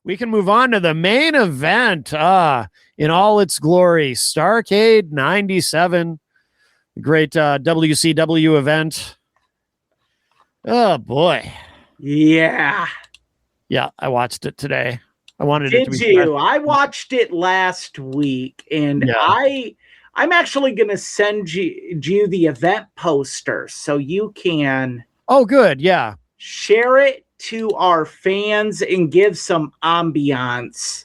we can move on to the main event in all its glory. Starrcade 97, great WCW event. Oh, boy. Yeah. Yeah, I watched it today. I wanted Did it to be. Did you? I watched it last week, and yeah. I'm actually going to send you the event poster so you can. Oh, good. Yeah. Share it to our fans and give some ambiance.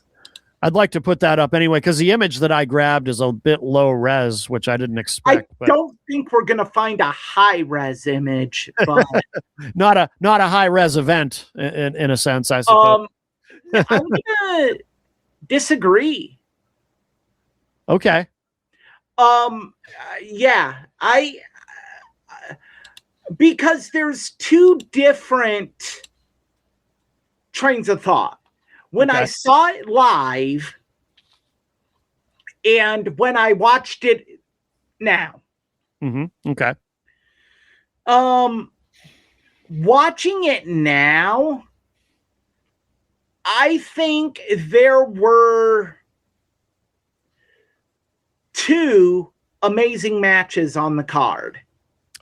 I'd like to put that up anyway, because the image that I grabbed is a bit low res, which I didn't expect. I don't think we're going to find a high res image, but not a high res event in a sense, I suppose. I'm going to disagree. Okay. Yeah, because there's two different trains of thought. When I saw it live and when I watched it now. Mm-hmm. Okay. Watching it now, I think there were two amazing matches on the card.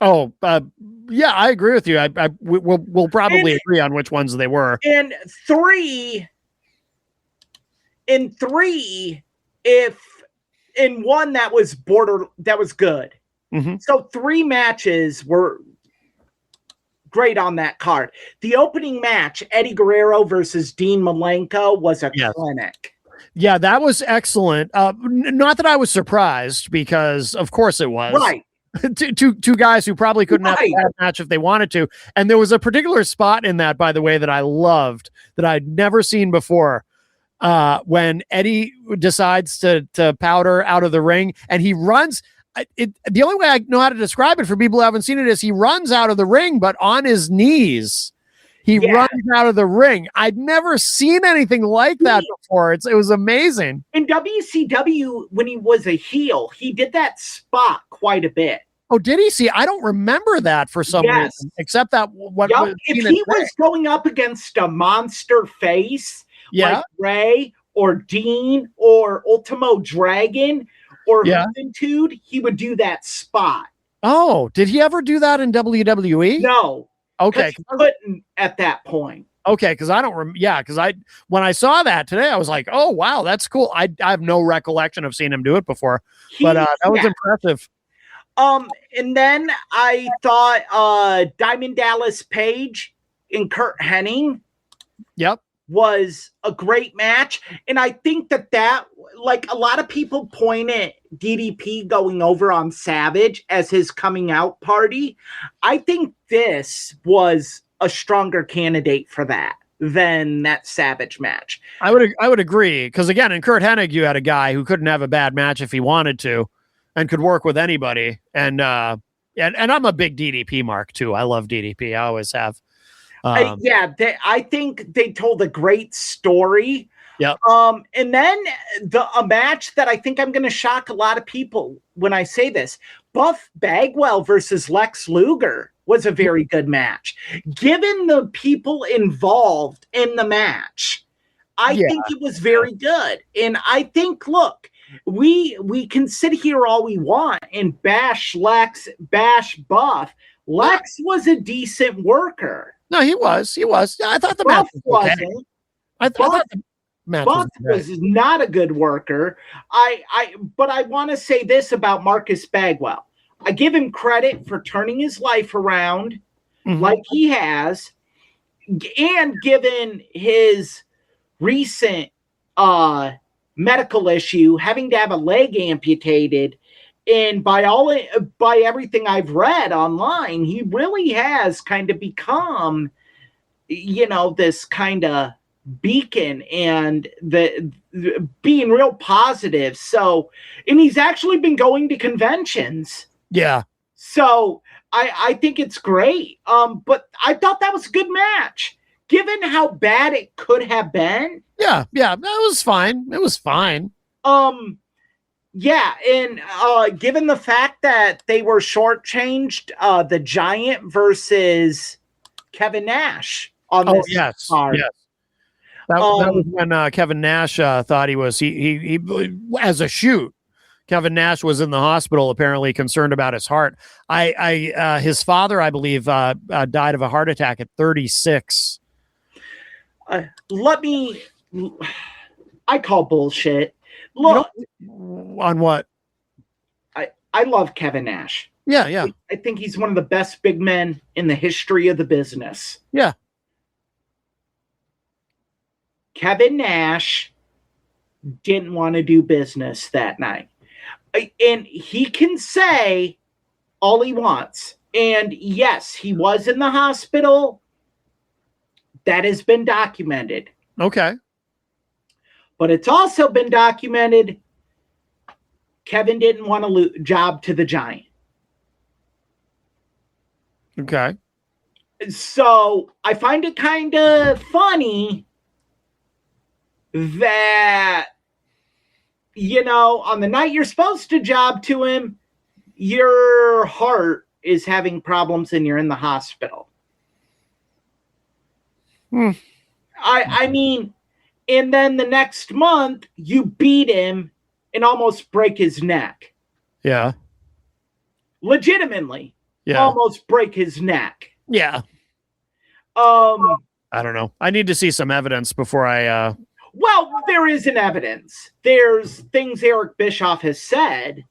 Oh, yeah, I agree with you. We'll probably agree on which ones they were. And three, if in one that was good. Mm-hmm. So 3 matches were great on that card. The opening match, Eddie Guerrero versus Dean Malenko, was a clinic. Yeah, that was excellent. Not that I was surprised, because of course it was. Right. two guys who probably couldn't have a bad match if they wanted to. And there was a particular spot in that, by the way, that I loved, that I'd never seen before. When Eddie decides to powder out of the ring, and he runs. The only way I know how to describe it for people who haven't seen it is he runs out of the ring, but on his knees. He runs out of the ring. I'd never seen anything like that before. It was amazing. In WCW, when he was a heel, he did that spot quite a bit. Oh, did he? See, I don't remember that for some reason, except that if he was going up against a monster face, like Ray or Dean or Ultimo Dragon or Juventud, he would do that spot. Oh, did he ever do that in WWE? No. Okay. He couldn't at that point. Okay, because I don't remember. Yeah, because when I saw that today, I was like, "Oh wow, that's cool." I have no recollection of seeing him do it before, but that was impressive. And then I thought Diamond Dallas Page and Kurt Hennig. Was a great match, and I think that like a lot of people pointed DDP going over on Savage as his coming out party. I think this was a stronger candidate for that than that Savage match. I would agree, because again, in Kurt Hennig, you had a guy who couldn't have a bad match if he wanted to, and could work with anybody. And I'm a big DDP mark too. I love DDP. I always have. I think they told a great story. Yep. And then a match that I think I'm going to shock a lot of people when I say this: Buff Bagwell versus Lex Luger was a very good match. Given the people involved in the match, I think it was very good. And I think, look, we can sit here all we want and bash Lex, bash Buff. Lex was a decent worker. No, he was. I thought the match was okay. I thought the match was not a good worker. But I want to say this about Marcus Bagwell. I give him credit for turning his life around like he has, and given his recent medical issue, having to have a leg amputated. And by everything I've read online, he really has kind of become, this kind of beacon and the being real positive. So, and he's actually been going to conventions. Yeah. So I think it's great. But I thought that was a good match, given how bad it could have been. Yeah, that was fine. It was fine. Yeah, and given the fact that they were shortchanged, the Giant versus Kevin Nash on this card. Yes. That was when Kevin Nash thought he as a shoot. Kevin Nash was in the hospital, apparently concerned about his heart. His father, I believe, died of a heart attack at 36. I call bullshit. Look, on what? I love Kevin Nash. Yeah. I think he's one of the best big men in the history of the business. Yeah. Kevin Nash didn't want to do business that night. And he can say all he wants. And yes, he was in the hospital. That has been documented. Okay. But it's also been documented Kevin didn't want to job to the Giant. Okay. So I find it kind of funny that, on the night you're supposed to job to him, your heart is having problems and you're in the hospital. I mean, and then the next month you beat him and almost break his neck. Yeah. Legitimately. Yeah. Almost break his neck. Yeah. I don't know. I need to see some evidence before I Well, there is an evidence. There's things Eric Bischoff has said.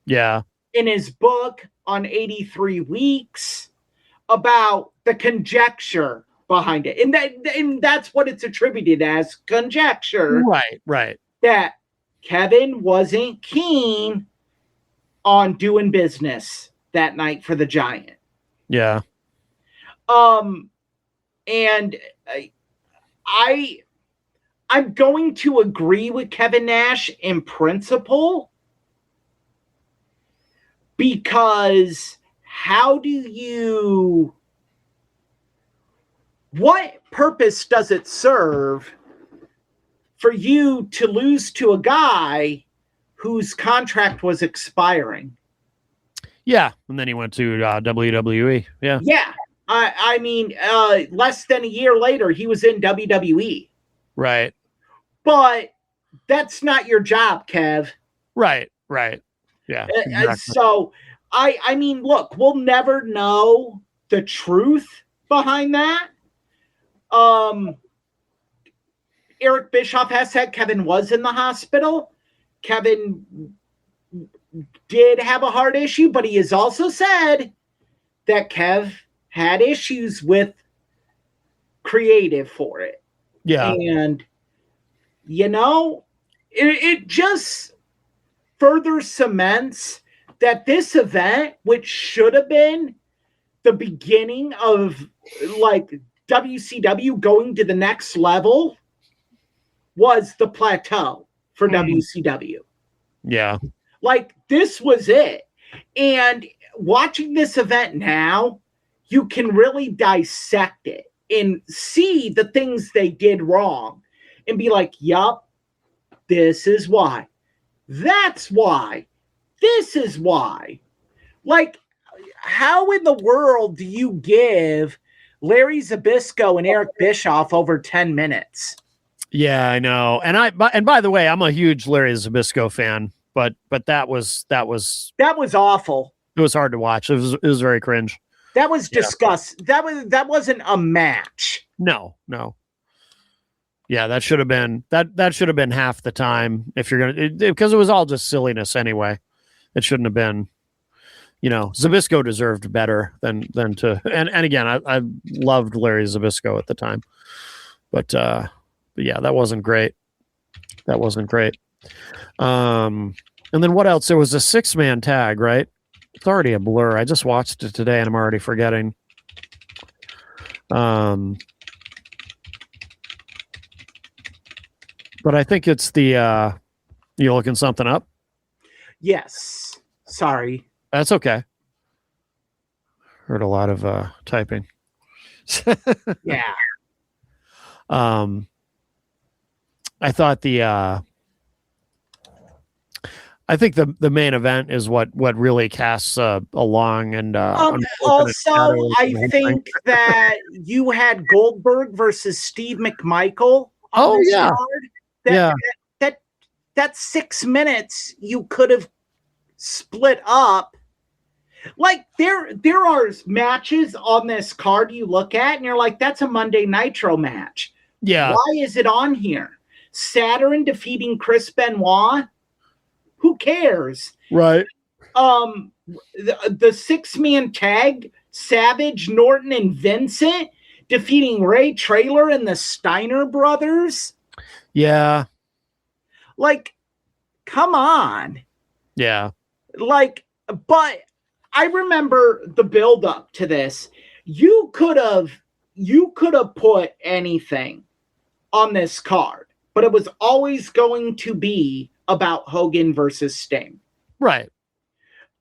Yeah. In his book on 83 Weeks about the conjecture behind it. And that's what it's attributed as, conjecture. Right. That Kevin wasn't keen on doing business that night for the Giant. Yeah. And I'm going to agree with Kevin Nash in principle, because what purpose does it serve for you to lose to a guy whose contract was expiring? Yeah. And then he went to WWE. Yeah. Yeah. I mean, less than a year later, he was in WWE. Right. But that's not your job, Kev. Right. Yeah. Exactly. So, I mean, look, we'll never know the truth behind that. Eric Bischoff has said Kevin was in the hospital. Kevin did have a heart issue, but he has also said that Kev had issues with creative for it. Yeah. And, it just further cements that this event, which should have been the beginning of like WCW going to the next level, was the plateau for WCW. Yeah. Like, this was it. And watching this event now, you can really dissect it and see the things they did wrong and be like, yup, this is why. That's why. This is why. Like, how in the world do you give Larry Zbyszko and Eric Bischoff over 10 minutes? Yeah, I know. And by the way, I'm a huge Larry Zbyszko fan, but that was awful. It was hard to watch. It was very cringe. That was disgusting. That wasn't a match. No. Yeah, that should have been that should have been half the time if you're gonna, because it was all just silliness anyway. It shouldn't have been. Zbyszko deserved better than to. And again, I loved Larry Zbyszko at the time, but yeah, that wasn't great. And then what else? There was a 6-man tag, right? It's already a blur. I just watched it today and I'm already forgetting. But I think it's the you looking something up? Yes. Sorry. That's okay. Heard a lot of typing. Yeah. I thought I think the main event is what really casts a long and also I think that you had Goldberg versus Steve McMichael Oh yeah. Card, that 6 minutes you could have split up. Like there are matches on this card you look at and you're like, that's a Monday Nitro match. Yeah. Why is it on here? Saturn defeating Chris Benoit? Who cares? Right. The 6-man tag, Savage, Norton, and Vincent defeating Ray Traylor and the Steiner brothers. Yeah. Like, come on. Yeah. Like, but I remember the build up to this. You could have put anything on this card, but it was always going to be about Hogan versus Sting. Right.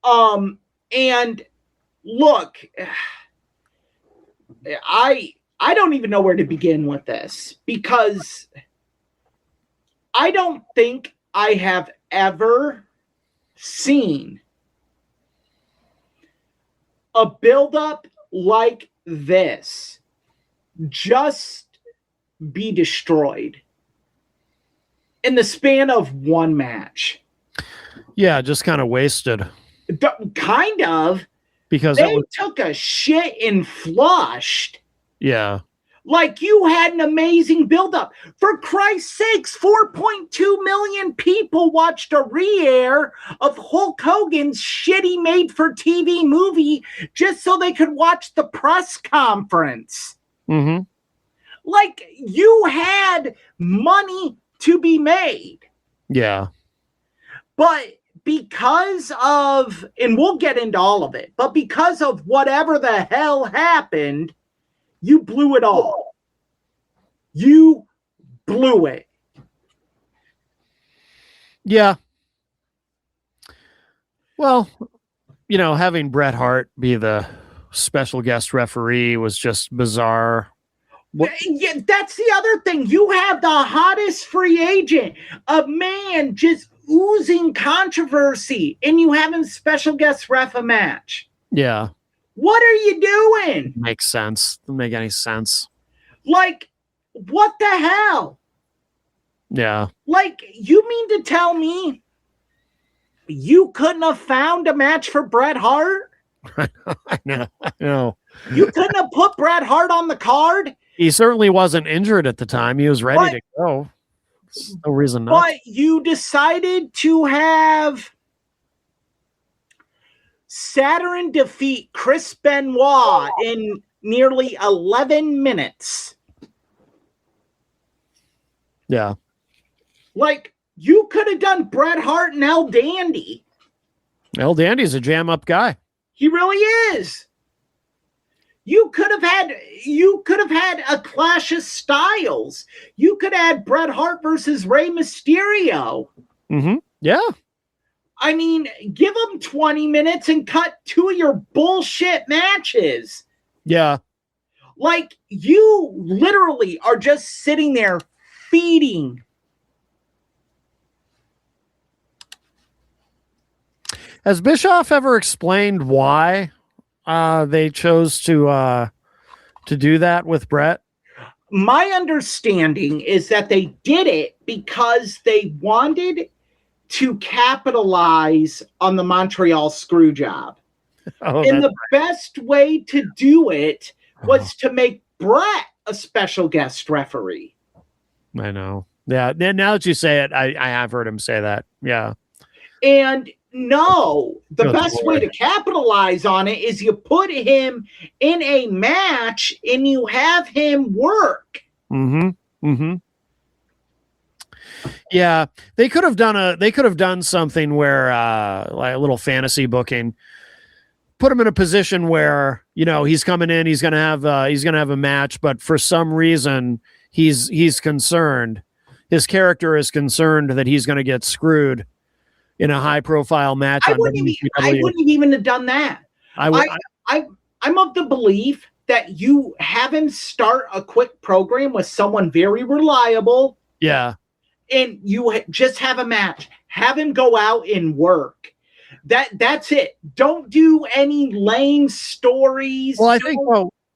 And look, I don't even know where to begin with this, because I don't think I have ever seen a buildup like this just be destroyed in the span of one match. Yeah, just kind of wasted. Kind of. Because they took a shit and flushed. Yeah. Like, you had an amazing buildup. For Christ's sakes, 4.2 million people watched a re-air of Hulk Hogan's shitty made-for-TV movie just so they could watch the press conference. Mm-hmm. Like, you had money to be made. Yeah. But because of, and we'll get into all of it, but because of whatever the hell happened, you blew it all. You blew it. Yeah. Well, you know, having Bret Hart be the special guest referee was just bizarre. Yeah, that's the other thing. You have the hottest free agent, a man just oozing controversy, and you have him special guest ref a match. Yeah. What are you doing? Makes sense. Doesn't make any sense. Like, what the hell? Yeah. Like, you mean to tell me you couldn't have found a match for Bret Hart? I know. You couldn't have put Bret Hart on the card? He certainly wasn't injured at the time. He was ready to go. There's no reason not. But you decided to have Saturn defeat Chris Benoit in nearly 11 minutes. Yeah. Like, you could have done Bret Hart and El Dandy. El Dandy's a jam-up guy. He really is. You could have had a clash of styles. You could have had Bret Hart versus Rey Mysterio. Mm-hmm. Yeah. I mean, give them 20 minutes and cut 2 of your bullshit matches. Yeah. Like, you literally are just sitting there feeding. Has Bischoff ever explained why they chose to do that with Bret? My understanding is that they did it because they wanted to capitalize on the Montreal screw job. And the best way to do it was to make Bret a special guest referee. I know. Yeah. Now that you say it, I have heard him say that. Yeah. And no, the best way to capitalize on it is you put him in a match and you have him work. Mm-hmm. Mm-hmm. Yeah, they could have done something where like a little fantasy booking, put him in a position where, you know, he's coming in, he's gonna have a match, but for some reason he's concerned. His character is concerned that he's gonna get screwed in a high profile match. I wouldn't even have done that. I'm of the belief that you have him start a quick program with someone very reliable. Yeah. And you just have a match. Have him go out and work. That's it. Don't do any lame stories. Well, I think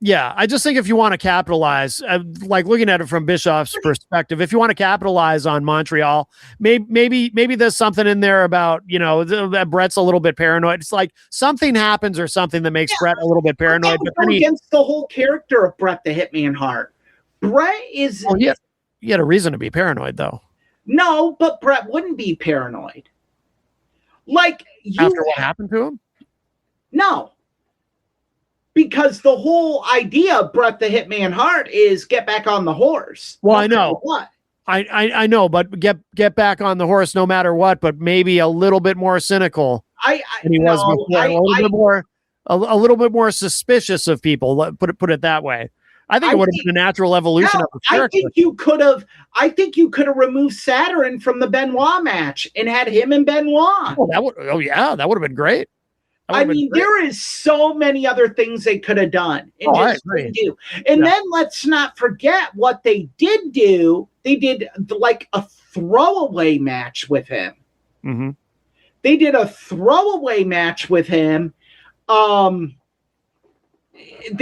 Yeah, I just think if you want to capitalize, like looking at it from Bischoff's perspective, if you want to capitalize on Montreal, maybe there's something in there about, you know, that Brett's a little bit paranoid. It's like something happens or something that makes Brett a little bit paranoid. But then against the whole character of Bret the Hitman Hart. Bret is... Oh, yeah. He had a reason to be paranoid, though. No, but Bret wouldn't be paranoid. Like, after what happened to him? No. Because the whole idea of Bret the Hitman Hart is get back on the horse. Well, I know. What? I know, but get back on the horse no matter what, but maybe a little bit more cynical than he was before. A little bit more suspicious of people. Put it that way. I think it would have been a natural evolution of the character. I think you could have removed Saturn from the Benoit match and had him and Benoit. Oh, that would have been great. I mean, there is so many other things they could have done and just didn't do. And then let's not forget what they did do. They did like a throwaway match with him. Mm-hmm. They did a throwaway match with him. They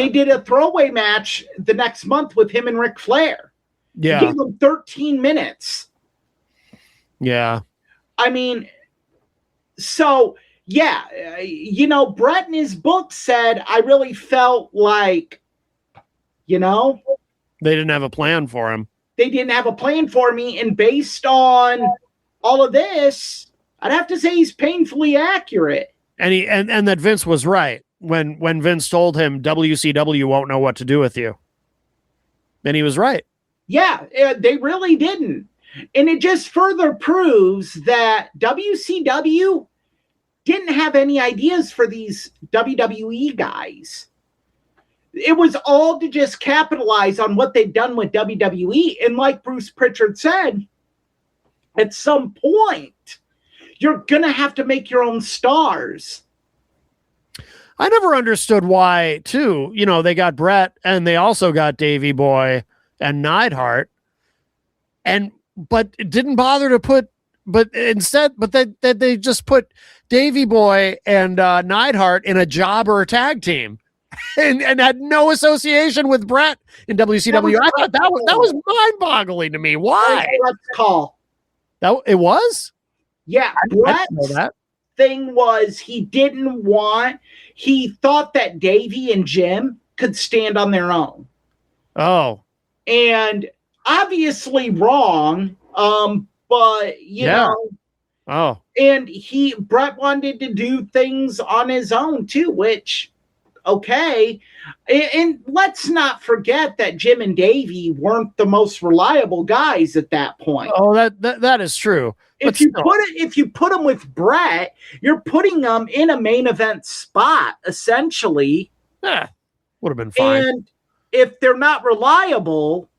did a throwaway match the next month with him and Ric Flair. Yeah. Gave him 13 minutes. Yeah. I mean, so... yeah, you know, Bret in his book said, I really felt like, you know, they didn't have a plan for him. They didn't have a plan for me. And based on all of this, I'd have to say he's painfully accurate. And that Vince was right when Vince told him WCW won't know what to do with you. And he was right. Yeah, they really didn't. And it just further proves that WCW didn't have any ideas for these WWE guys. It was all to just capitalize on what they've done with WWE. And like Bruce Pritchard said, at some point, you're going to have to make your own stars. I never understood why, too. You know, they got Bret and they also got Davey Boy and Neidhart. But it didn't bother to put, they just put Davey Boy and Neidhart in a jobber tag team and had no association with Bret in WCW. I thought that was mind-boggling to me. Why? Let's call. That it was? Yeah, Bret's thing was he thought that Davey and Jim could stand on their own. Oh. And obviously wrong, but you know. Oh. And Bret wanted to do things on his own too, which, okay. And let's not forget that Jim and Davey weren't the most reliable guys at that point. Oh, that is true. If you put them with Bret, you're putting them in a main event spot, essentially. Yeah, would have been fine. And if they're not reliable,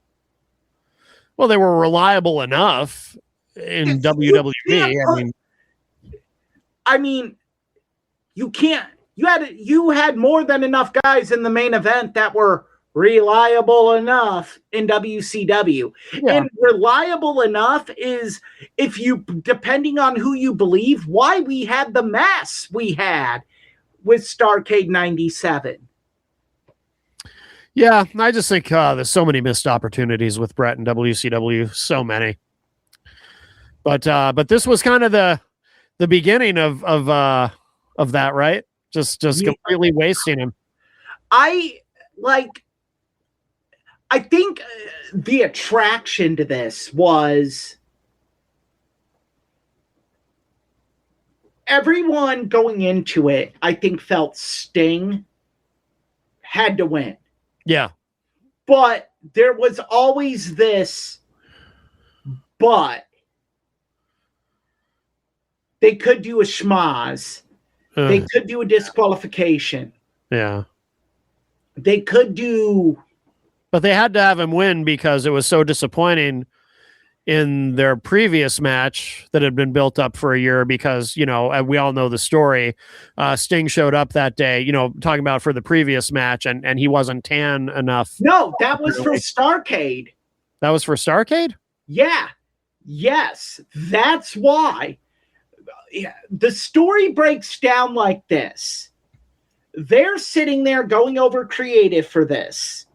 well, they were reliable enough in WWE. I mean, you can't. You had more than enough guys in the main event that were reliable enough in WCW. Yeah. And reliable enough is depending on who you believe, why we had the mess we had with Starrcade 97. Yeah, I just think there's so many missed opportunities with Bret and WCW, so many. But this was kind of the beginning of that, right? Just completely wasting him. I think the attraction to this was everyone going into it, I think, felt Sting had to win. Yeah. But there was always this, but they could do a schmaz. They could do a disqualification. Yeah. They could do... But they had to have him win because it was so disappointing in their previous match that had been built up for a year because, you know, we all know the story. Sting showed up that day, you know, talking about for the previous match, and he wasn't tan enough. No, that was for Starrcade. That was for Starrcade? Yeah. Yes. That's why. The story breaks down like this. they're sitting there going over creative for this.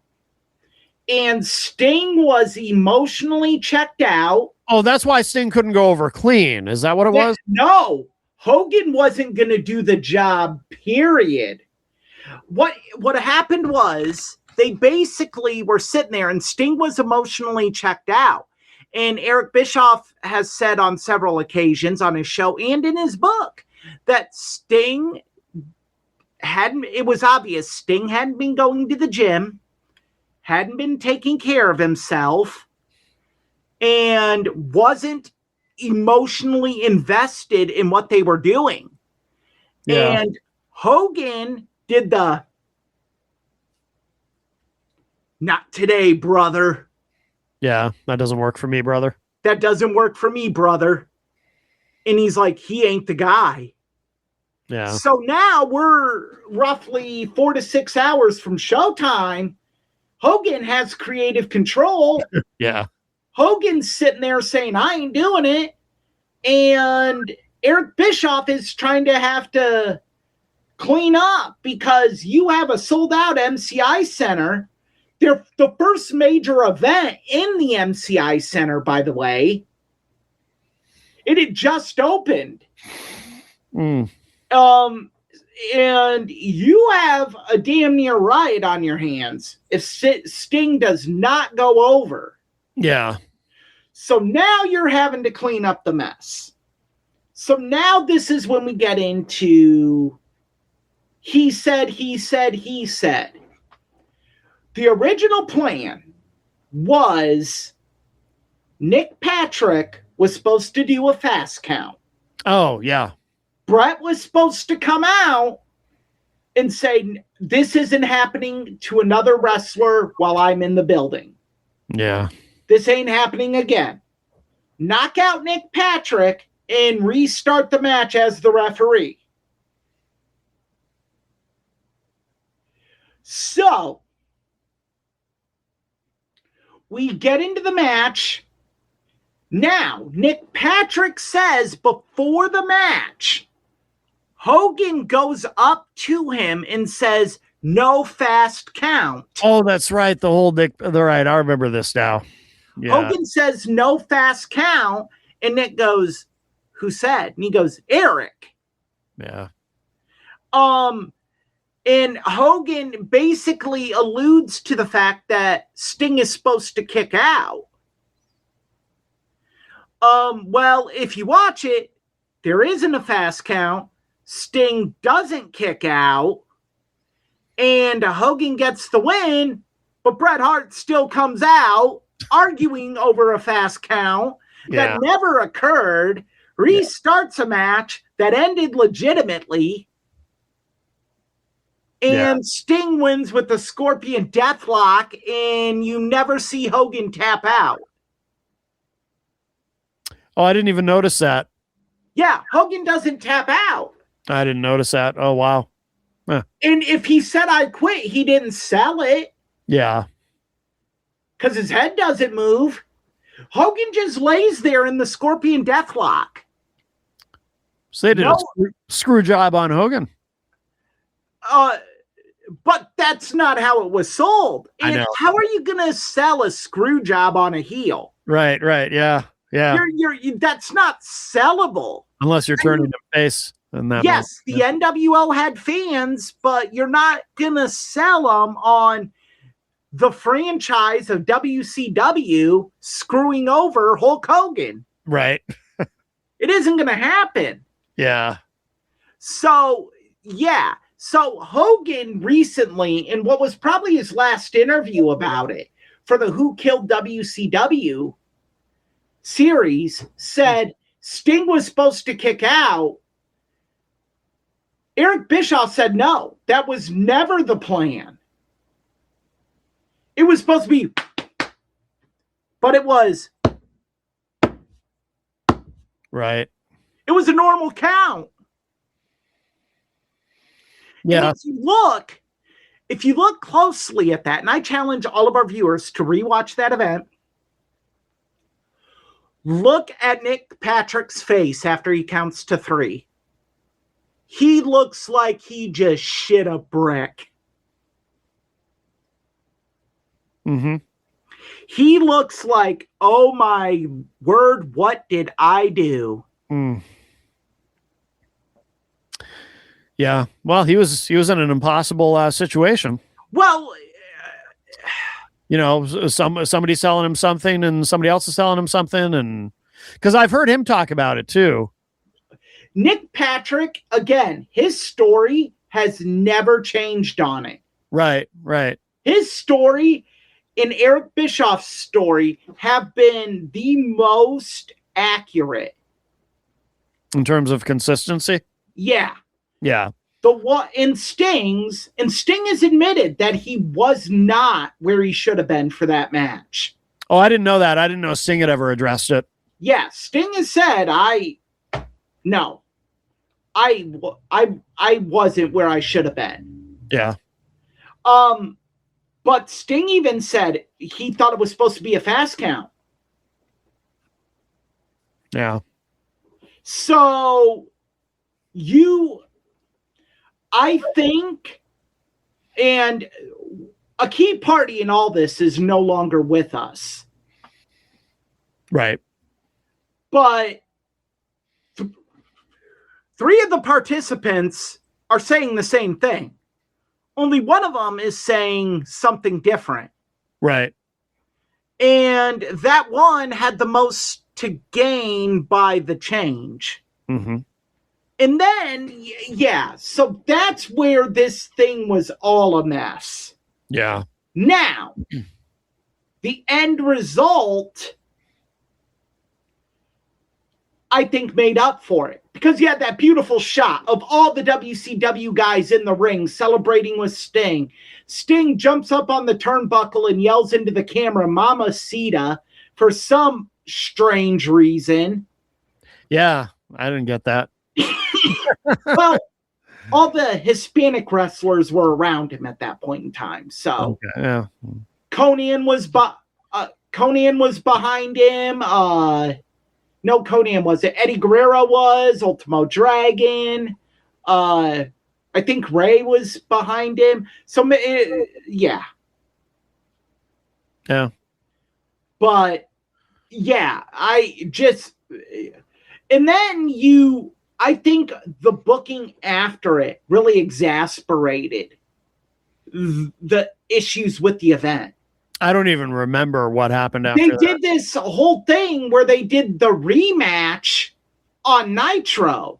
And Sting was emotionally checked out. Oh, that's why Sting couldn't go over clean. Is that what it was? No, Hogan wasn't going to do the job, period. What happened was they basically were sitting there and Sting was emotionally checked out. And Eric Bischoff has said on several occasions on his show and in his book that Sting it was obvious Sting hadn't been going to the gym, hadn't been taking care of himself, and wasn't emotionally invested in what they were doing. Yeah. And Hogan did the "not today, brother." Yeah, that doesn't work for me, brother. That doesn't work for me, brother. And he's like, he ain't the guy. Yeah. So now we're roughly 4 to 6 hours from showtime. Hogan has creative control. Yeah. Hogan's sitting there saying, I ain't doing it. And Eric Bischoff is trying to have to clean up because you have a sold out MCI Center. They're the first major event in the MCI Center, by the way. It had just opened. And you have a damn near riot on your hands if Sting does not go over. Yeah. So now you're having to clean up the mess. So now this is when we get into he said. The original plan was Nick Patrick was supposed to do a fast count. Oh, yeah. Brett was supposed to come out and say, this isn't happening to another wrestler while I'm in the building. Yeah. This ain't happening again. Knock out Nick Patrick and restart the match as the referee. So we get into the match. Now, Nick Patrick says before the match, Hogan goes up to him and says, no fast count. Oh, that's right. The whole Nick. All right. I remember this now. Yeah. Hogan says, no fast count. And Nick goes, who said? And he goes, Eric. Yeah. And Hogan basically alludes to the fact that Sting is supposed to kick out. Well, if you watch it, there isn't a fast count. Sting doesn't kick out. And Hogan gets the win, but Bret Hart still comes out arguing over a fast count that never occurred, restarts a match that ended legitimately. And Sting wins with the Scorpion Deathlock, and you never see Hogan tap out. Oh, I didn't even notice that. Yeah, Hogan doesn't tap out. I didn't notice that. Oh, wow. Huh. And if he said, I quit, he didn't sell it. Yeah. Because his head doesn't move. Hogan just lays there in the Scorpion Deathlock. So they did a screw job on Hogan. But that's not how it was sold. I know. How are you going to sell a screw job on a heel? Right. Yeah. That's not sellable. Unless you're turning the face. And that yes, the NWO had fans, but you're not going to sell them on the franchise of WCW screwing over Hulk Hogan. Right. It isn't going to happen. Yeah. So, yeah. So Hogan recently, in what was probably his last interview about it, for the Who Killed WCW series, said Sting was supposed to kick out. Eric Bischoff said no, that was never the plan. It was supposed to be, but it was. Right. It was a normal count. Yeah. And if you look closely at that, and I challenge all of our viewers to rewatch that event, look at Nick Patrick's face after he counts to 3. he looks like he just shit a brick. Mm-hmm. He looks like, oh my word, what did I do? Mm. Yeah. Well, he was in an impossible situation. Well, you know, somebody selling him something and somebody else is selling him something, and because I've heard him talk about it too. Nick Patrick, again, his story has never changed on it. Right, right. His story and Eric Bischoff's story have been the most accurate. In terms of consistency? Yeah. Yeah. Sting has admitted that he was not where he should have been for that match. Oh, I didn't know that. I didn't know Sting had ever addressed it. Yeah, Sting has said, I wasn't where I should have been. Yeah. But Sting even said he thought it was supposed to be a fast count. Yeah. So I think, and a key party in all this is no longer with us. Right. But three of the participants are saying the same thing. Only one of them is saying something different. Right. And that one had the most to gain by the change. Mm-hmm. And then, yeah, so that's where this thing was all a mess. Yeah. Now, the end result, I think, made up for it. Because you had that beautiful shot of all the WCW guys in the ring celebrating with Sting. Sting jumps up on the turnbuckle and yells into the camera, "Mama Sita," for some strange reason. Yeah, I didn't get that. Well, all the Hispanic wrestlers were around him at that point in time. So okay, yeah. Conan was behind him. No, Conan was it. Eddie Guerrero was. Ultimo Dragon. I think Ray was behind him. So, yeah. Yeah. But, yeah, and then I think the booking after it really exasperated the issues with the event. I don't even remember what happened after They that. did this whole thing where they did the rematch on Nitro,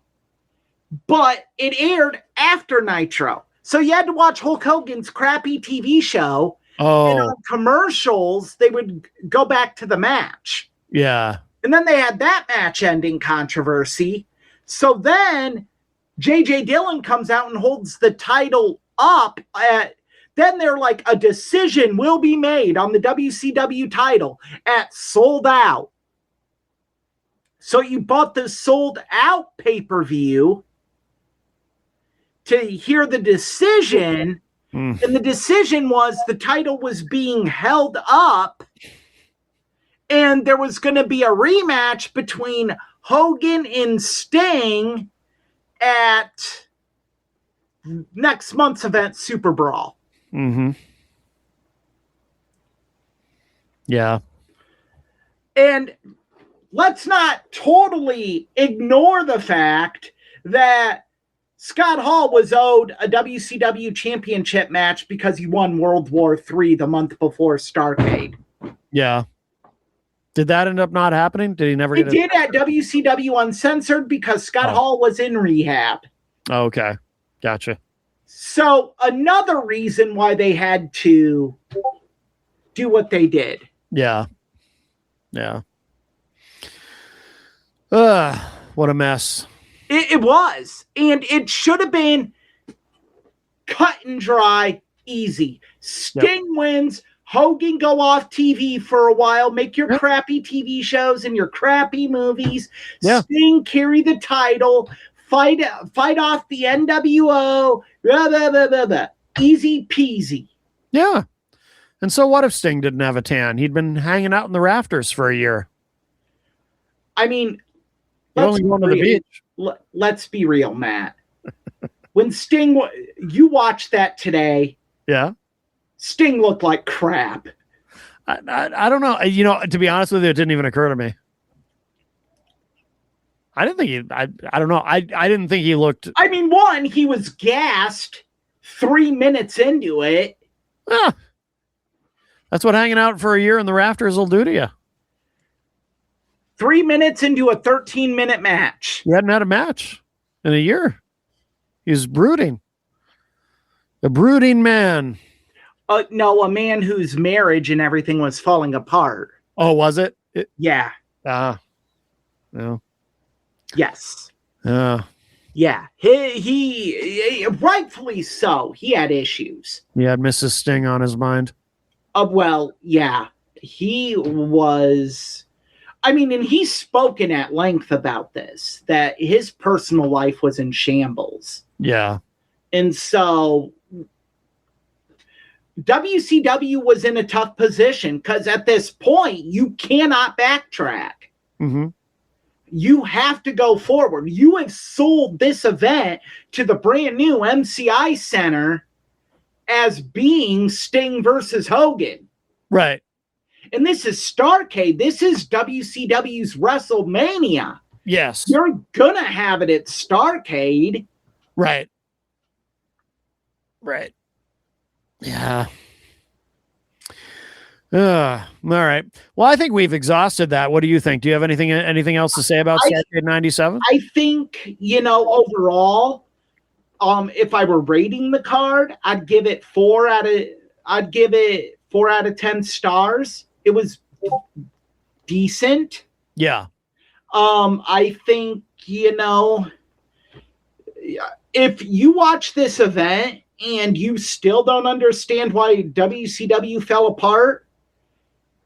but it aired after Nitro. So you had to watch Hulk Hogan's crappy TV show. Oh. And on commercials, they would go back to the match. Yeah. And then they had that match ending controversy. So then J.J. Dillon comes out and holds the title up then they're like, a decision will be made on the WCW title at Sold Out. So you bought the Sold Out pay-per-view to hear the decision. And the decision was the title was being held up and there was going to be a rematch between Hogan and Sting at next month's event, Super Brawl. Mm-hmm. Yeah. And let's not totally ignore the fact that Scott Hall was owed a WCW championship match because he won World War III the month before Starrcade. Yeah. Did that end up not happening? Did he never get it? It did at WCW Uncensored because Scott Hall was in rehab. Oh, okay. Gotcha. So another reason why they had to do what they did. Yeah. Yeah. What a mess. It was. And it should have been cut and dry, easy. Sting wins. Hogan go off TV for a while. Make your crappy TV shows and your crappy movies. Yeah. Sting carry the title. Fight off the NWO. Blah, blah, blah, blah, blah. Easy peasy. Yeah. And so what if Sting didn't have a tan? He'd been hanging out in the rafters for a year. I mean, only going to the beach. Let's be real, Matt. when Sting, you watched that today. Yeah. Sting looked like crap. I don't know. You know, to be honest with you, it didn't even occur to me. I didn't think I don't know. I didn't think he looked. I mean, one, he was gassed 3 minutes into it. Ah, that's what hanging out for a year in the rafters will do to you. 3 minutes into a 13-minute match. He hadn't had a match in a year. He's brooding. A brooding man. No, a man whose marriage and everything was falling apart. Oh, was it? Yeah. No. Yes. Yeah. He rightfully so. He had issues. He had Mrs. Sting on his mind. Well, yeah. He was... I mean, and he's spoken at length about this, that his personal life was in shambles. Yeah. And so WCW was in a tough position because at this point, you cannot backtrack. Mm-hmm. You have to go forward. You have sold this event to the brand new MCI Center as being Sting versus Hogan. Right. And this is Starrcade. This is WCW's WrestleMania. Yes. You're going to have it at Starrcade. Right. Right. Yeah. All right. Well, I think we've exhausted that. What do you think? Do you have anything else to say about Starrcade 97? I think, overall, if I were rating the card, I'd give it 4 out of 10 stars. It was decent. Yeah. I think, if you watch this event and you still don't understand why WCW fell apart,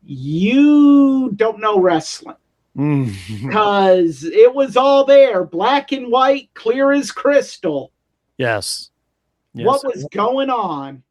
you don't know wrestling. Because it was all there, black and white, clear as crystal. Yes. What was going on?